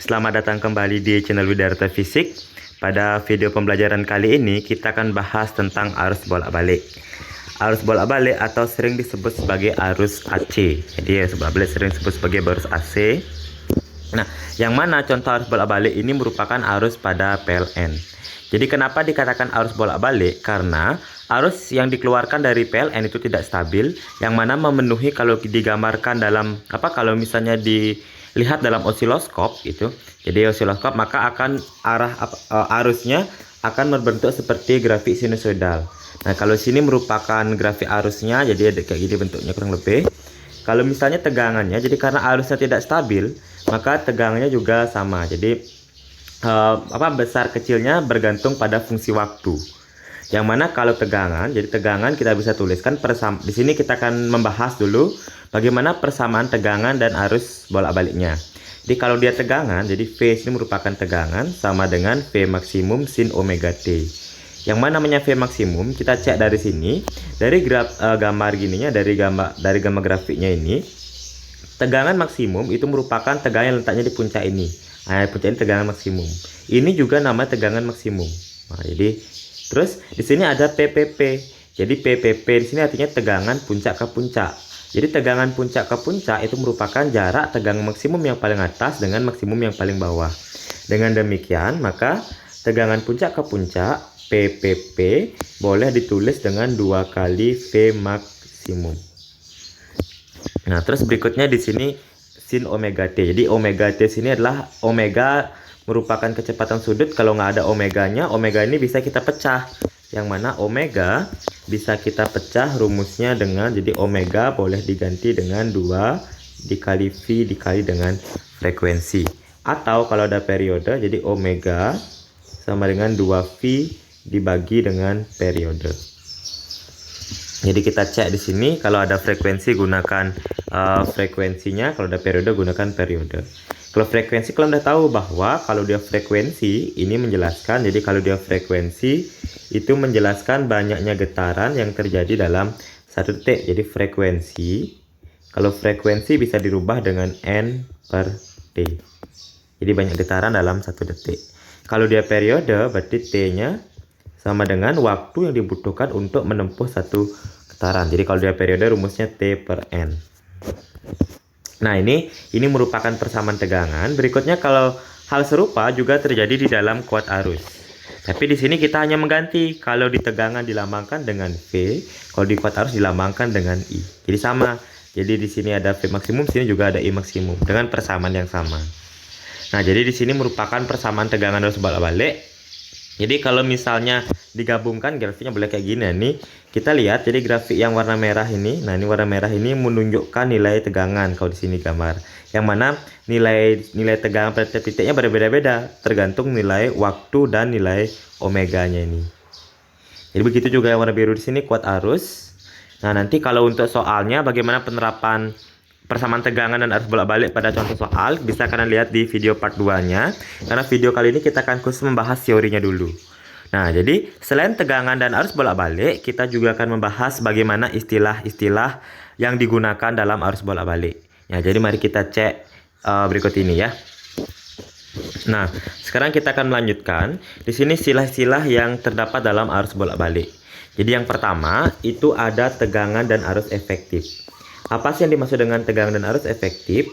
Selamat datang kembali di channel Widarta Fisik. Pada video pembelajaran kali ini kita akan bahas tentang arus bolak-balik. Arus bolak-balik atau sering disebut sebagai arus AC. Jadi arus bolak-balik sering disebut sebagai arus AC. Nah, yang mana contoh arus bolak-balik ini merupakan arus pada PLN. Jadi kenapa dikatakan arus bolak-balik? Karena arus yang dikeluarkan dari PLN itu tidak stabil, yang mana memenuhi kalau digambarkan dalam kalau misalnya dilihat dalam osiloskop itu. Jadi osiloskop maka akan arusnya akan berbentuk seperti grafik sinusoidal. Nah, kalau sini merupakan grafik arusnya, jadi ada kayak gini bentuknya kurang lebih. Kalau misalnya tegangannya, jadi karena arusnya tidak stabil, maka tegangannya juga sama. Jadi besar kecilnya bergantung pada fungsi waktu. Yang mana kalau tegangan, jadi tegangan kita bisa tuliskan di sini kita akan membahas dulu bagaimana persamaan tegangan dan arus bolak-baliknya. Jadi kalau dia tegangan, jadi V ini merupakan tegangan sama dengan V maksimum sin omega T. Yang mana namanya V maksimum, kita cek dari sini, dari gambar gininya, dari gambar grafiknya ini, tegangan maksimum itu merupakan tegangan yang letaknya di puncak ini. Nah, puncak ini tegangan maksimum. Ini juga nama tegangan maksimum. Nah, jadi terus di sini ada PPP. Jadi PPP di sini artinya tegangan puncak ke puncak. Jadi tegangan puncak ke puncak itu merupakan jarak tegangan maksimum yang paling atas dengan maksimum yang paling bawah. Dengan demikian, maka tegangan puncak ke puncak PPP boleh ditulis dengan 2 kali V maksimum. Nah, terus berikutnya di sini sin omega T. Jadi omega T sini adalah omega merupakan kecepatan sudut. Kalau nggak ada omeganya, omega ini bisa kita pecah. Yang mana omega bisa kita pecah rumusnya dengan, jadi omega boleh diganti dengan 2 dikali V dikali dengan frekuensi. Atau kalau ada periode, jadi omega sama dengan 2V dibagi dengan periode. Jadi kita cek di sini, kalau ada frekuensi gunakan frekuensinya, kalau ada periode gunakan periode. Kalau frekuensi, kalau Anda tahu bahwa kalau dia frekuensi ini menjelaskan, jadi kalau dia frekuensi itu menjelaskan banyaknya getaran yang terjadi dalam 1 detik. Jadi frekuensi, kalau frekuensi bisa dirubah dengan N per T. Jadi banyak getaran dalam 1 detik. Kalau dia periode, berarti T-nya sama dengan waktu yang dibutuhkan untuk menempuh 1 getaran. Jadi kalau dia periode rumusnya T per N. Nah, ini merupakan persamaan tegangan. Berikutnya kalau hal serupa juga terjadi di dalam kuat arus. Tapi di sini kita hanya mengganti, kalau di tegangan dilambangkan dengan V, kalau di kuat arus dilambangkan dengan I. Jadi sama. Jadi di sini ada V maksimum, sini juga ada I maksimum dengan persamaan yang sama. Nah, jadi di sini merupakan persamaan tegangan arus bolak-balik. Jadi kalau misalnya digabungkan grafiknya boleh kayak gini nih. Kita lihat, jadi grafik yang warna merah ini. Nah, ini warna merah ini menunjukkan nilai tegangan kalau di sini gambar. Yang mana nilai tegangan pada titiknya berbeda-beda tergantung nilai waktu dan nilai omeganya ini. Jadi begitu juga yang warna biru di sini kuat arus. Nah, nanti kalau untuk soalnya bagaimana penerapan persamaan tegangan dan arus bolak-balik pada contoh soal, bisa kalian lihat di video part 2-nya. Karena video kali ini kita akan khusus membahas teorinya dulu. Nah, jadi selain tegangan dan arus bolak-balik, kita juga akan membahas bagaimana istilah-istilah yang digunakan dalam arus bolak-balik. Ya, jadi mari kita cek berikut ini ya. Nah, sekarang kita akan melanjutkan. Di sini istilah-istilah yang terdapat dalam arus bolak-balik. Jadi yang pertama itu ada tegangan dan arus efektif. Apa sih yang dimaksud dengan tegangan dan arus efektif?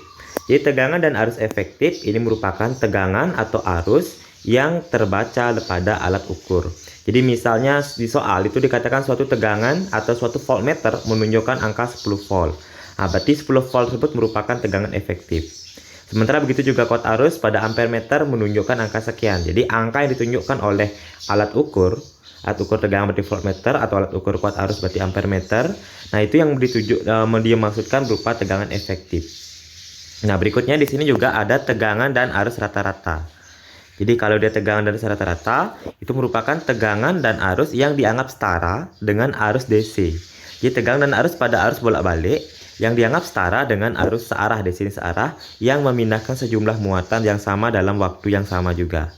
Jadi tegangan dan arus efektif ini merupakan tegangan atau arus yang terbaca pada alat ukur. Jadi misalnya di soal itu dikatakan suatu tegangan atau suatu voltmeter menunjukkan angka 10 volt. Nah, berarti 10 volt tersebut merupakan tegangan efektif. Sementara begitu juga kuat arus pada ampere meter menunjukkan angka sekian. Jadi angka yang ditunjukkan oleh alat ukur tegangan berarti voltmeter atau alat ukur kuat arus berarti ampere meter. Nah, itu yang dimaksudkan berupa tegangan efektif. Nah, berikutnya di sini juga ada tegangan dan arus rata-rata. Jadi kalau dia tegangan dan arus rata-rata itu merupakan tegangan dan arus yang dianggap setara dengan arus DC. Jadi tegangan dan arus pada arus bolak-balik yang dianggap setara dengan arus searah, di sini searah, yang memindahkan sejumlah muatan yang sama dalam waktu yang sama juga.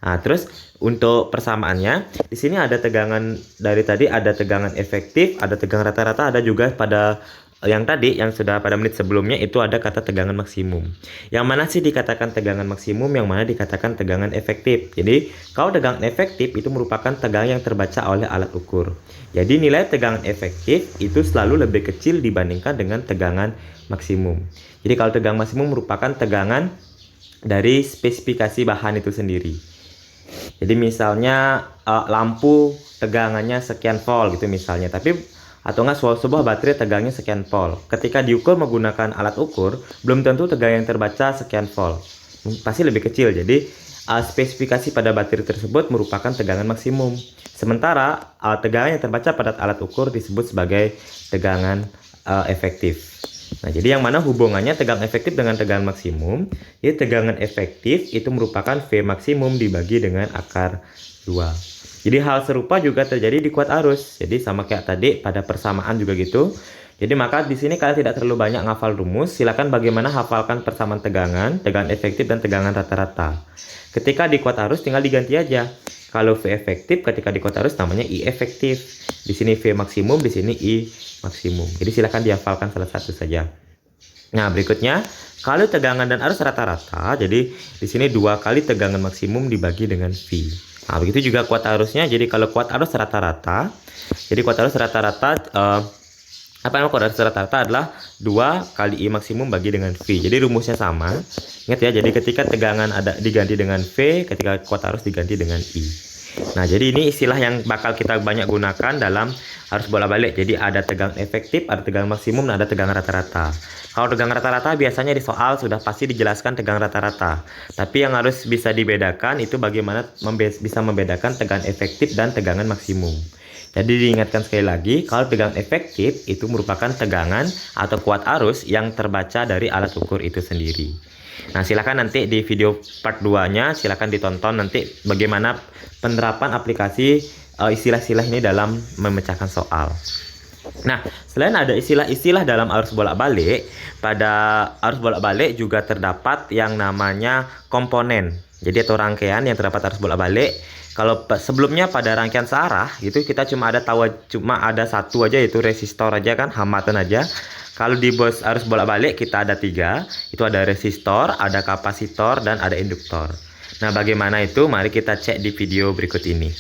Nah, terus untuk persamaannya di sini ada tegangan, dari tadi ada tegangan efektif, ada tegangan rata-rata, ada juga pada yang tadi yang sudah pada menit sebelumnya itu ada kata tegangan maksimum. Yang mana sih dikatakan tegangan maksimum, yang mana dikatakan tegangan efektif. Jadi kalau tegangan efektif itu merupakan tegangan yang terbaca oleh alat ukur. Jadi nilai tegangan efektif itu selalu lebih kecil dibandingkan dengan tegangan maksimum. Jadi kalau tegangan maksimum merupakan tegangan dari spesifikasi bahan itu sendiri. Jadi misalnya lampu tegangannya sekian volt gitu misalnya, tapi atau enggak sebuah baterai tegangnya sekian volt. Ketika diukur menggunakan alat ukur, belum tentu tegangan yang terbaca sekian volt. Pasti lebih kecil. Jadi spesifikasi pada baterai tersebut merupakan tegangan maksimum. Sementara tegangan yang terbaca pada alat ukur disebut sebagai tegangan efektif. Nah, jadi yang mana hubungannya tegangan efektif dengan tegangan maksimum? Jadi tegangan efektif itu merupakan V maksimum dibagi dengan akar 2. Jadi hal serupa juga terjadi di kuat arus. Jadi sama kayak tadi pada persamaan juga gitu. Jadi maka di sini kalian tidak terlalu banyak ngafal rumus. Silakan bagaimana hafalkan persamaan tegangan efektif dan tegangan rata-rata. Ketika di kuat arus tinggal diganti aja. Kalau V efektif ketika di kuat arus namanya I efektif. Di sini V maksimum, di sini I maksimum. Jadi silakan dihafalkan salah satu saja. Nah, berikutnya kalau tegangan dan arus rata-rata, jadi di sini 2 kali tegangan maksimum dibagi dengan V. Nah, begitu juga kuat arusnya. Jadi kalau kuat arus rata-rata, jadi kuat arus rata-rata kuat arus rata-rata adalah 2 kali I maksimum bagi dengan V. Jadi rumusnya sama. Ingat ya, jadi ketika tegangan ada diganti dengan V, ketika kuat arus diganti dengan I. Nah, jadi ini istilah yang bakal kita banyak gunakan dalam arus bolak-balik. Jadi ada tegangan efektif, ada tegangan maksimum, dan ada tegangan rata-rata. Kalau tegangan rata-rata biasanya di soal sudah pasti dijelaskan tegangan rata-rata. Tapi yang harus bisa dibedakan itu bagaimana bisa membedakan tegangan efektif dan tegangan maksimum. Jadi diingatkan sekali lagi, kalau tegangan efektif itu merupakan tegangan atau kuat arus yang terbaca dari alat ukur itu sendiri. Nah, silakan nanti di video part 2-nya silakan ditonton nanti bagaimana penerapan aplikasi istilah-istilah ini dalam memecahkan soal. Nah, selain ada istilah-istilah dalam arus bolak-balik, pada arus bolak-balik juga terdapat yang namanya komponen. Jadi atau rangkaian yang terdapat arus bolak-balik. Kalau sebelumnya pada rangkaian searah itu kita cuma ada satu aja, yaitu resistor aja kan, hambatan aja. Kalau di arus bolak-balik kita ada 3, itu ada resistor, ada kapasitor, dan ada induktor. Nah, bagaimana itu? Mari kita cek di video berikut ini.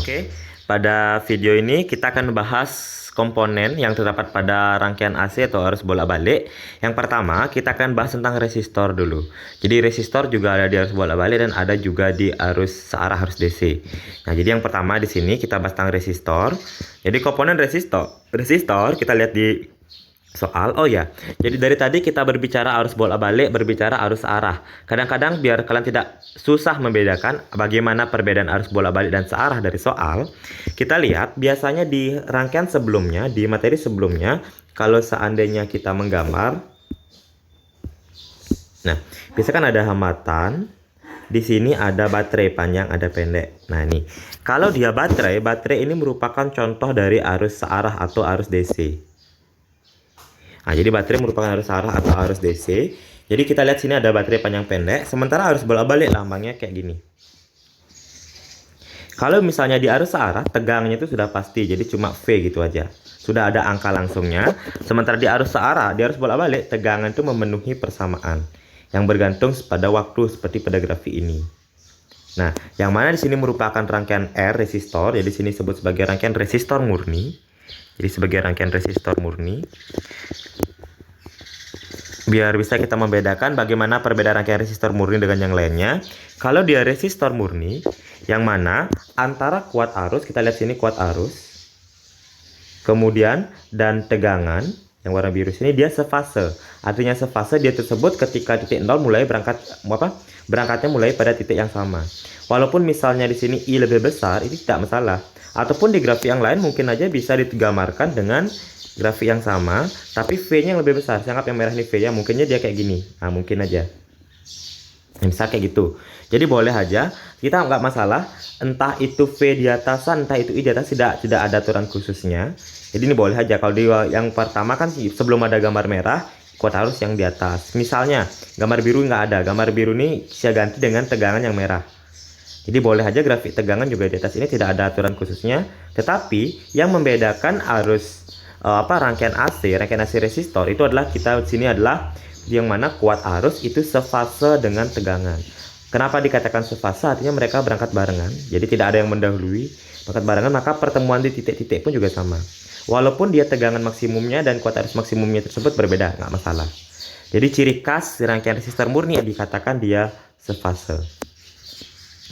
Oke, pada video ini kita akan bahas komponen yang terdapat pada rangkaian AC atau arus bolak-balik. Yang pertama, kita akan bahas tentang resistor dulu. Jadi resistor juga ada di arus bolak-balik dan ada juga di arus searah, arus DC. Nah, jadi yang pertama di sini kita bahas tentang resistor. Jadi komponen resistor kita lihat di soal. Oh ya, jadi dari tadi kita berbicara arus bolak-balik, berbicara arus searah. Kadang-kadang biar kalian tidak susah membedakan bagaimana perbedaan arus bolak-balik dan searah dari soal, kita lihat biasanya di rangkaian sebelumnya, di materi sebelumnya, kalau seandainya kita menggambar, nah, biasanya kan ada hambatan. Di sini ada baterai panjang, ada pendek. Nah, ini kalau dia baterai ini merupakan contoh dari arus searah atau arus DC. Nah, jadi baterai merupakan arus searah atau arus DC. Jadi kita lihat sini ada baterai panjang pendek, sementara arus bolak-balik lambangnya kayak gini. Kalau misalnya di arus searah, tegangannya itu sudah pasti, jadi cuma V gitu aja. Sudah ada angka langsungnya. Sementara di arus searah, di arus bolak-balik, tegangan itu memenuhi persamaan yang bergantung pada waktu seperti pada grafik ini. Nah, yang mana di sini merupakan rangkaian R resistor, jadi sini disebut sebagai rangkaian resistor murni. Jadi sebagai rangkaian resistor murni. Biar bisa kita membedakan bagaimana perbedaan rangkaian resistor murni dengan yang lainnya. Kalau dia resistor murni, yang mana antara kuat arus, kita lihat sini kuat arus, kemudian dan tegangan, yang warna biru sini dia sefase. Artinya sefase dia tersebut ketika titik 0 mulai berangkatnya mulai pada titik yang sama. Walaupun misalnya di sini I lebih besar, ini tidak masalah. Ataupun di grafik yang lain mungkin aja bisa digambarkan dengan grafik yang sama, tapi V-nya yang lebih besar. Saya anggap yang merah ini V-nya, mungkinnya dia kayak gini. Nah, mungkin aja. Misal kayak gitu. Jadi boleh aja, kita nggak masalah. Entah itu V di atasan, entah itu I di atas, tidak ada aturan khususnya. Jadi ini boleh aja. Kalau di yang pertama kan sebelum ada gambar merah, kuat arus yang di atas. Misalnya gambar biru nggak ada, gambar biru ini saya ganti dengan tegangan yang merah. Jadi boleh aja grafik tegangan juga di atas ini tidak ada aturan khususnya. Tetapi yang membedakan arus rangkaian AC resistor itu adalah kita di sini adalah yang mana kuat arus itu sefase dengan tegangan. Kenapa dikatakan sefase? Artinya mereka berangkat barengan. Jadi tidak ada yang mendahului, berangkat barengan, maka pertemuan di titik-titik pun juga sama. Walaupun dia tegangan maksimumnya dan kuat arus maksimumnya tersebut berbeda, nggak masalah. Jadi ciri khas rangkaian resistor murni dikatakan dia sefase.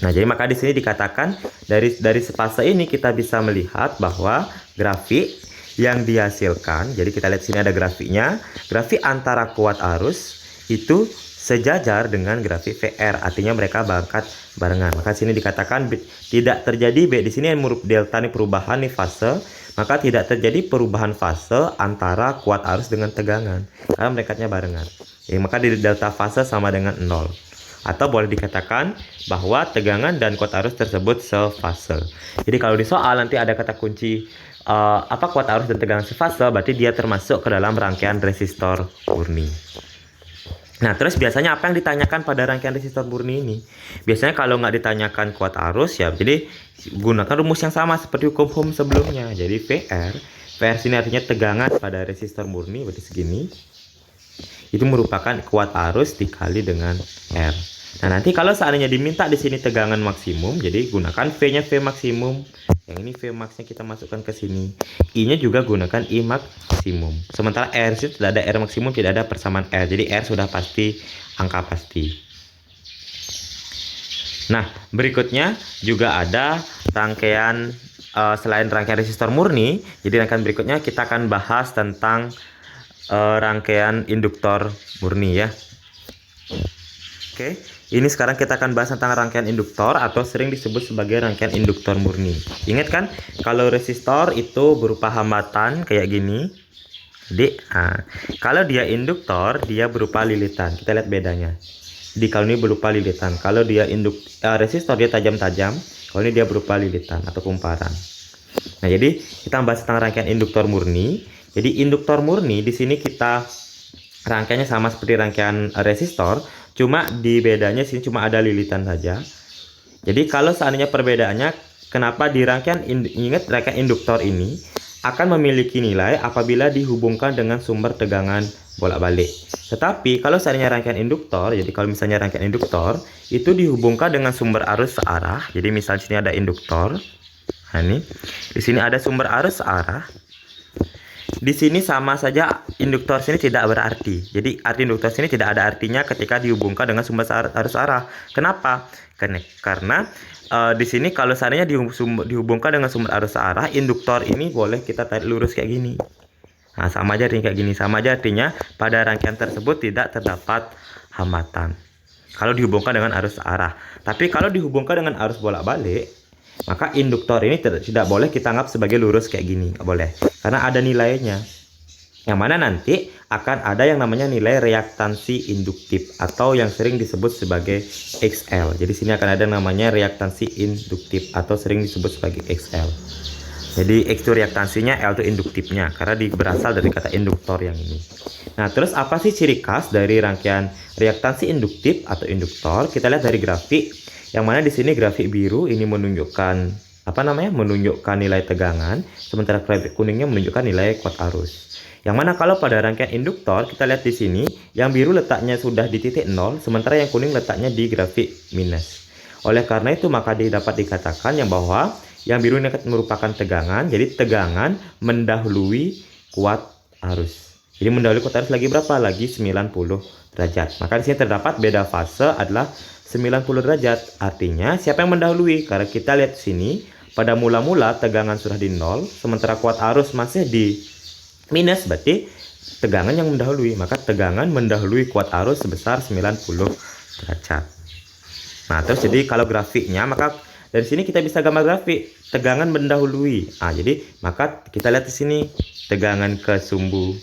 Nah, jadi maka di sini dikatakan dari sefase ini kita bisa melihat bahwa grafik yang dihasilkan, jadi kita lihat sini ada grafiknya, grafik antara kuat arus itu sejajar dengan grafik VR, artinya mereka berangkat barengan. Maka sini dikatakan tidak terjadi di sini delta ini perubahan nih fase, maka tidak terjadi perubahan fase antara kuat arus dengan tegangan karena merekatnya barengan. Maka di delta fase sama dengan 0. Atau boleh dikatakan bahwa tegangan dan kuat arus tersebut sefase. Jadi kalau di soal nanti ada kata kunci kuat arus dan tegangan sefase, berarti dia termasuk ke dalam rangkaian resistor murni. Nah, terus biasanya apa yang ditanyakan pada rangkaian resistor murni ini? Biasanya kalau nggak ditanyakan kuat arus ya, jadi gunakan rumus yang sama seperti hukum Ohm sebelumnya. Jadi VR sini artinya tegangan pada resistor murni, berarti segini. Itu merupakan kuat arus dikali dengan R. Nah, nanti kalau seandainya diminta di sini tegangan maksimum, jadi gunakan V-nya V maksimum. Yang ini V max-nya kita masukkan ke sini. I-nya juga gunakan I maksimum. Sementara R itu tidak ada R maksimum, tidak ada persamaan R. Jadi R sudah pasti angka pasti. Nah, berikutnya juga ada rangkaian selain rangkaian resistor murni. Jadi rangkaian berikutnya kita akan bahas tentang rangkaian induktor murni ya. Oke, ini sekarang kita akan bahas tentang rangkaian induktor atau sering disebut sebagai rangkaian induktor murni. Ingat kan, kalau resistor itu berupa hambatan kayak gini. Jadi, kalau dia induktor, dia berupa lilitan. Kita lihat bedanya. Di kalau ini berupa lilitan. Kalau dia resistor dia tajam-tajam. Kalau ini dia berupa lilitan atau kumparan. Nah, jadi kita bahas tentang rangkaian induktor murni. Jadi induktor murni di sini kita rangkaiannya sama seperti rangkaian resistor, cuma di bedanya sini cuma ada lilitan saja. Jadi kalau seandainya perbedaannya, kenapa di rangkaian ingat rangkaian induktor ini akan memiliki nilai apabila dihubungkan dengan sumber tegangan bolak-balik. Tetapi kalau seandainya rangkaian induktor, jadi kalau misalnya rangkaian induktor itu dihubungkan dengan sumber arus searah. Jadi misalnya sini ada induktor. Nah, ini di sini ada sumber arus searah. Di sini sama saja induktor sini tidak berarti. Jadi arti induktor sini tidak ada artinya ketika dihubungkan dengan sumber arus arah. Kenapa? Karena di sini kalau seandainya dihubungkan dengan sumber arus arah, induktor ini boleh kita tarik lurus kayak gini. Nah, sama aja artinya kayak gini. Sama aja artinya pada rangkaian tersebut tidak terdapat hambatan kalau dihubungkan dengan arus arah. Tapi kalau dihubungkan dengan arus bolak-balik, maka induktor ini tidak boleh kita anggap sebagai lurus kayak gini, nggak boleh, karena ada nilainya, yang mana nanti akan ada yang namanya nilai reaktansi induktif atau yang sering disebut sebagai XL. Jadi sini akan ada namanya reaktansi induktif atau sering disebut sebagai XL. Jadi X itu reaktansinya, L itu induktifnya, karena berasal dari kata induktor yang ini. Nah, terus apa sih ciri khas dari rangkaian reaktansi induktif atau induktor? Kita lihat dari grafik. Yang mana di sini grafik biru ini menunjukkan menunjukkan nilai tegangan, sementara grafik kuningnya menunjukkan nilai kuat arus. Yang mana kalau pada rangkaian induktor kita lihat di sini, yang biru letaknya sudah di titik 0, sementara yang kuning letaknya di grafik minus. Oleh karena itu maka dapat dikatakan bahwa yang biru ini merupakan tegangan, jadi tegangan mendahului kuat arus. Jadi mendahului kuat arus lagi berapa? Lagi 90 derajat. Maka di sini terdapat beda fase adalah 90 derajat. Artinya siapa yang mendahului? Karena kita lihat sini pada mula-mula tegangan sudah di 0, sementara kuat arus masih di minus, berarti tegangan yang mendahului. Maka tegangan mendahului kuat arus sebesar 90 derajat. Nah, terus jadi kalau grafiknya, maka dari sini kita bisa gambar grafik tegangan mendahului. Jadi maka kita lihat di sini tegangan ke sumbu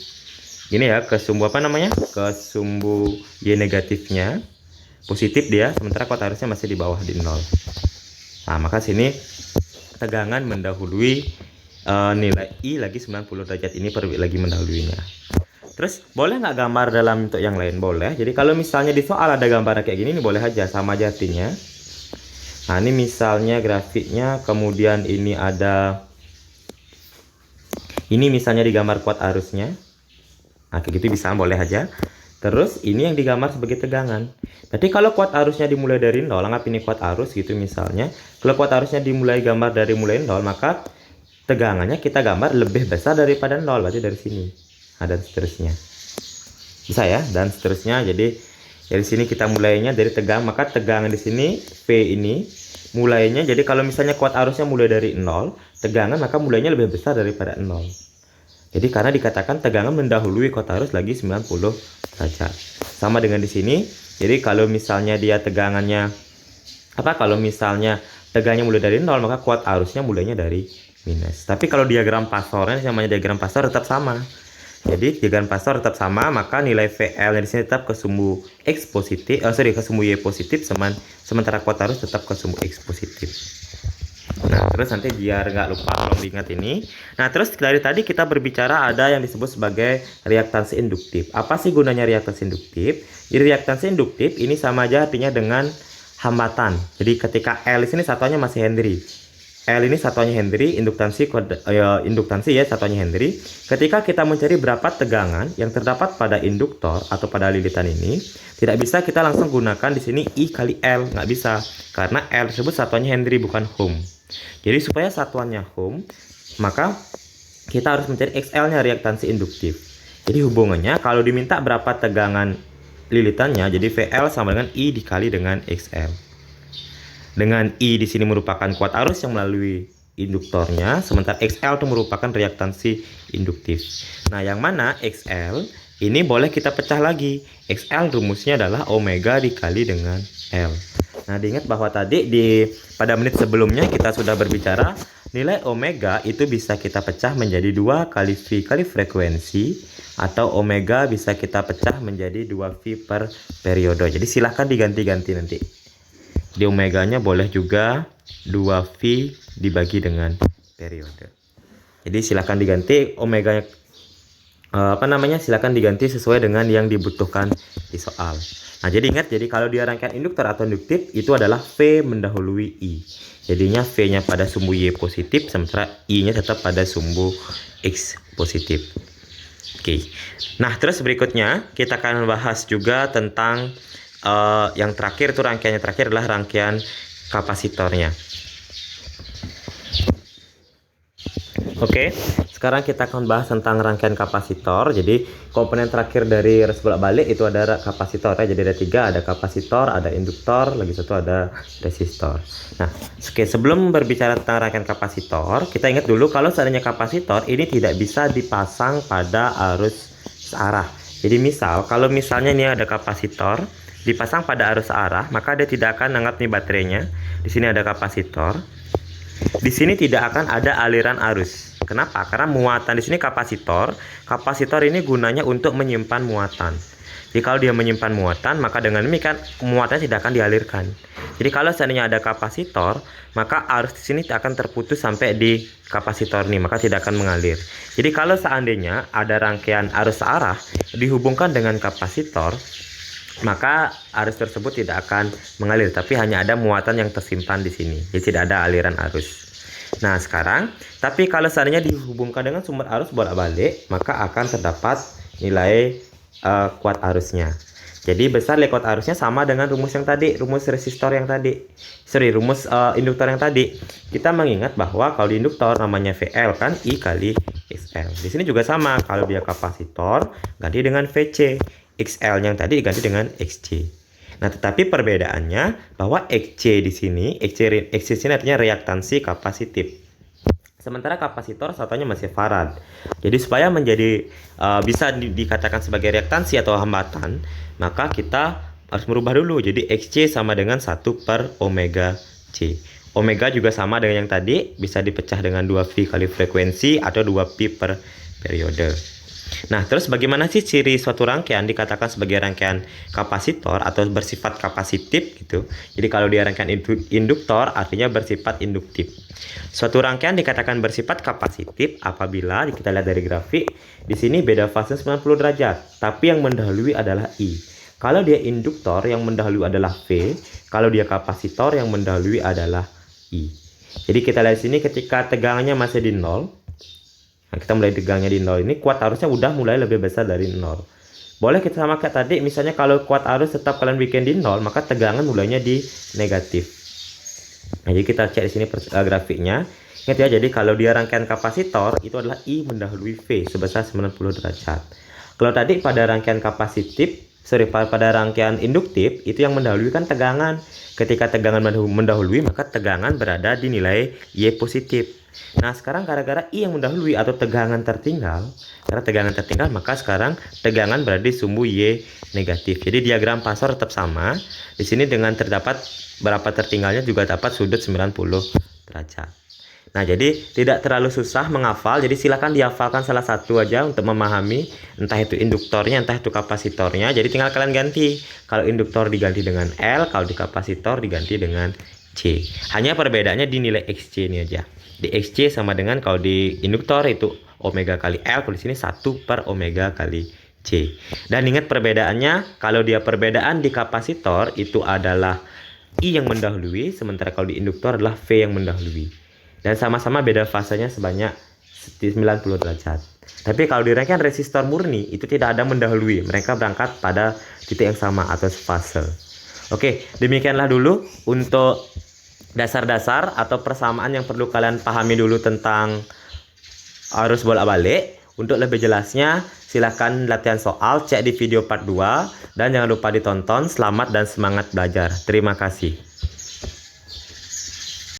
ini ya, ke sumbu ke sumbu Y negatifnya positif dia, sementara kuat arusnya masih di bawah di 0. Nah, maka sini tegangan mendahului nilai I lagi 90 derajat ini lagi mendahuluinya. Terus boleh nggak gambar dalam bentuk yang lain? Boleh. Jadi kalau misalnya di soal ada gambar kayak gini, ini boleh aja, sama aja artinya. Nah, ini misalnya grafiknya, kemudian ini ada Ini misalnya digambar kuat arusnya. Nah, kayak gitu bisa, boleh aja. Terus ini yang digambar sebagai tegangan. Berarti kalau kuat arusnya dimulai dari 0, anggap ini kuat arus gitu misalnya. Kalau kuat arusnya dimulai gambar dari mulai 0, maka tegangannya kita gambar lebih besar daripada 0, berarti dari sini. Nah, dan seterusnya. Bisa ya, dan seterusnya. Jadi dari sini kita mulainya dari tegang, maka tegangan di sini V ini mulainya. Jadi kalau misalnya kuat arusnya mulai dari 0, tegangan maka mulainya lebih besar daripada 0. Jadi karena dikatakan tegangan mendahului kuat arus lagi 90 derajat. Sama dengan di sini. Jadi kalau misalnya dia tegangannya kalau misalnya tegangannya mulai dari 0, maka kuat arusnya mulainya dari minus. Tapi kalau diagram pasornya, namanya diagram pasor, tetap sama. Jadi diagram pasor tetap sama, maka nilai VL di sini tetap ke sumbu X positif, ke sumbu Y positif, sementara kuat arus tetap ke sumbu X positif. Nah, terus nanti biar nggak lupa kalau diingat ini. Nah, terus dari tadi kita berbicara ada yang disebut sebagai reaktansi induktif. Apa sih gunanya reaktansi induktif? Jadi reaktansi induktif ini sama aja artinya dengan hambatan. Jadi ketika L di sini satuannya masih Henry. L ini satuannya Henry, induktansi ya satuannya Henry. Ketika kita mencari berapa tegangan yang terdapat pada induktor atau pada lilitan ini, tidak bisa kita langsung gunakan di sini I kali L, nggak bisa. Karena L tersebut satuannya Henry bukan ohm. Jadi supaya satuannya ohm, maka kita harus mencari XL-nya, reaktansi induktif. Jadi hubungannya kalau diminta berapa tegangan lilitannya, jadi VL sama dengan I dikali dengan XL. Dengan I di sini merupakan kuat arus yang melalui induktornya, sementara XL itu merupakan reaktansi induktif. Nah, yang mana XL ini boleh kita pecah lagi. XL rumusnya adalah omega dikali dengan L. Nah, diingat bahwa tadi pada menit sebelumnya kita sudah berbicara nilai omega itu bisa kita pecah menjadi 2 kali V kali frekuensi, atau omega bisa kita pecah menjadi 2V per periode. Jadi silahkan diganti-ganti nanti. Di omeganya boleh juga 2V dibagi dengan periode. Jadi silahkan diganti omeganya silahkan diganti sesuai dengan yang dibutuhkan di soal. Nah, jadi ingat, jadi kalau dia rangkaian induktor atau induktif itu adalah V mendahului I. Jadinya V-nya pada sumbu Y positif, sementara I-nya tetap pada sumbu X positif. Oke. Nah, terus berikutnya kita akan bahas juga tentang yang terakhir, itu rangkaiannya terakhir adalah rangkaian kapasitornya. Oke, sekarang kita akan bahas tentang rangkaian kapasitor. Jadi komponen terakhir dari arus bolak-balik itu ada kapasitor ya. Jadi ada 3, ada kapasitor, ada induktor, lagi satu ada resistor. Nah, oke, sebelum berbicara tentang rangkaian kapasitor, kita ingat dulu kalau seandainya kapasitor ini tidak bisa dipasang pada arus searah. Jadi kalau misalnya ini ada kapasitor dipasang pada arus searah, maka dia tidak akan anggap nih baterainya. Di sini ada kapasitor. Di sini tidak akan ada aliran arus. Kenapa? Karena muatan di sini kapasitor. Kapasitor ini gunanya untuk menyimpan muatan. Jadi kalau dia menyimpan muatan, maka dengan demikian muatannya tidak akan dialirkan. Jadi kalau seandainya ada kapasitor, maka arus di sini akan terputus sampai di kapasitor ini, maka tidak akan mengalir. Jadi kalau seandainya ada rangkaian arus searah dihubungkan dengan kapasitor, maka arus tersebut tidak akan mengalir, tapi hanya ada muatan yang tersimpan di sini. Jadi tidak ada aliran arus. Nah, sekarang, tapi kalau seandainya dihubungkan dengan sumber arus bolak-balik, maka akan terdapat nilai kuat arusnya. Jadi besar nilai kuat arusnya sama dengan rumus yang tadi, rumus resistor yang tadi. Rumus induktor yang tadi. Kita mengingat bahwa kalau di induktor namanya VL kan I kali XL. Di sini juga sama, kalau dia kapasitor ganti dengan VC. XL yang tadi diganti dengan XC. Nah, tetapi perbedaannya bahwa XC di sini, XC di sini artinya reaktansi kapasitif. Sementara kapasitor satunya masih farad. Jadi supaya menjadi bisa dikatakan sebagai reaktansi atau hambatan, maka kita harus merubah dulu. Jadi XC sama dengan 1 per omega C. Omega juga sama dengan yang tadi, bisa dipecah dengan 2V kali frekuensi atau 2Pi per periode. Nah, terus bagaimana sih ciri suatu rangkaian dikatakan sebagai rangkaian kapasitor atau bersifat kapasitif gitu. Jadi kalau dia rangkaian induktor artinya bersifat induktif. Suatu rangkaian dikatakan bersifat kapasitif apabila kita lihat dari grafik, di sini beda fase 90 derajat, tapi yang mendahului adalah I. Kalau dia induktor yang mendahului adalah V, kalau dia kapasitor yang mendahului adalah I. Jadi kita lihat sini ketika tegangannya masih di 0, Nah, kita mulai tegangnya di 0. Ini kuat arusnya udah mulai lebih besar dari 0. Boleh kita sama kayak tadi, misalnya kalau kuat arus tetap kalian bikin di 0, maka tegangan mulainya di negatif. Nah, jadi kita cek di sini grafiknya. Ingat ya, jadi kalau dia rangkaian kapasitor itu adalah I mendahului V sebesar 90 derajat. Kalau tadi pada rangkaian pada rangkaian induktif itu yang mendahului kan tegangan. Ketika tegangan mendahului, maka tegangan berada di nilai Y positif. Nah, sekarang gara-gara I yang mendahului atau tegangan tertinggal, karena tegangan tertinggal maka sekarang tegangan berada di sumbu Y negatif. Jadi diagram Pasor tetap sama. Di sini dengan terdapat berapa tertinggalnya juga dapat sudut 90 derajat. Nah, jadi tidak terlalu susah menghafal, jadi silakan dihafalkan salah satu aja untuk memahami, entah itu induktornya, entah itu kapasitornya. Jadi tinggal kalian ganti, kalau induktor diganti dengan L, kalau di kapasitor diganti dengan C. Hanya perbedaannya di nilai XC ini aja. Di XC sama dengan kalau di induktor itu omega kali L, kalau di sini 1 per omega kali C. Dan ingat perbedaannya, kalau dia perbedaan di kapasitor itu adalah I yang mendahului, sementara kalau di induktor adalah V yang mendahului. Dan sama-sama beda fasenya sebanyak 90 derajat. Tapi kalau di rangkaian resistor murni itu tidak ada mendahului, mereka berangkat pada titik yang sama atau fase. Oke, demikianlah dulu untuk dasar-dasar atau persamaan yang perlu kalian pahami dulu tentang arus bolak-balik. Untuk lebih jelasnya silahkan latihan soal, cek di video part 2, dan jangan lupa ditonton. Selamat dan semangat belajar. Terima kasih.